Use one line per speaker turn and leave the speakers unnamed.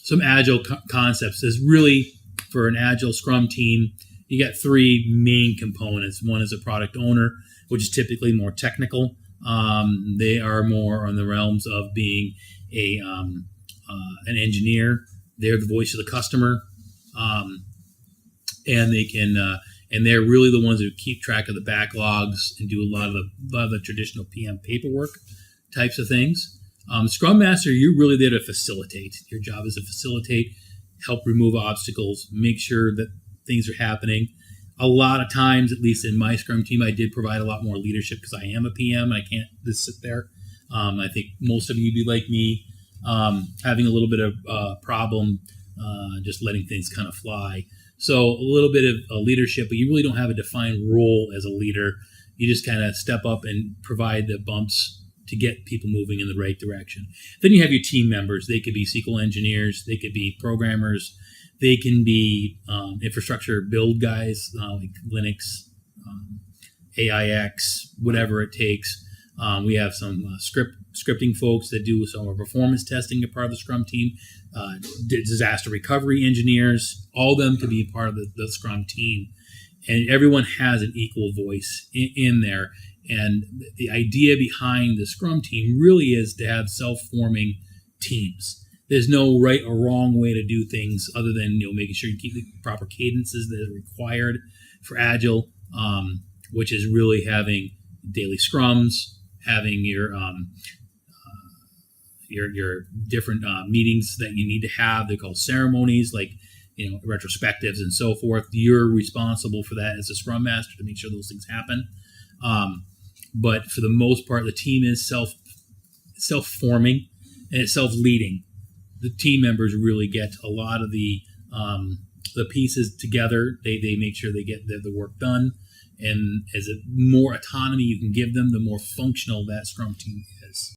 some Agile concepts. Is really, for an Agile Scrum team, you got three main components. One is a product owner, which is typically more technical. They are more on the realms of being an engineer. They're the voice of the customer, and they can and they're really the ones who keep track of the backlogs and do a lot of the traditional PM paperwork types of things. Scrum Master, you're really there to facilitate. Your job is to facilitate, help remove obstacles, make sure that things are happening. A lot of times, at least in my Scrum team, I did provide a lot more leadership because I am a PM and I can't just sit there. I think most of you would be like me, having a little bit of problem, just letting things kind of fly. So a little bit of leadership, but you really don't have a defined role as a leader. You just kind of step up and provide the bumps to get people moving in the right direction. Then you have your team members. They could be SQL engineers. They could be programmers. They can be infrastructure build guys, like Linux, AIX, whatever it takes. We have some scripting folks that do some performance testing as part of the Scrum team, disaster recovery engineers. All of them can be part of the Scrum team. And everyone has an equal voice in there. And the idea behind the Scrum team really is to have self-forming teams. There's no right or wrong way to do things other than making sure you keep the proper cadences that are required for Agile, which is really having daily scrums, having your different meetings that you need to have. They're called ceremonies, like retrospectives and so forth. You're responsible for that as a Scrum Master to make sure those things happen. But for the most part, the team is self-forming and it's self-leading. The team members really get a lot of the pieces together. They make sure they get the work done. And as more autonomy you can give them, the more functional that Scrum team is.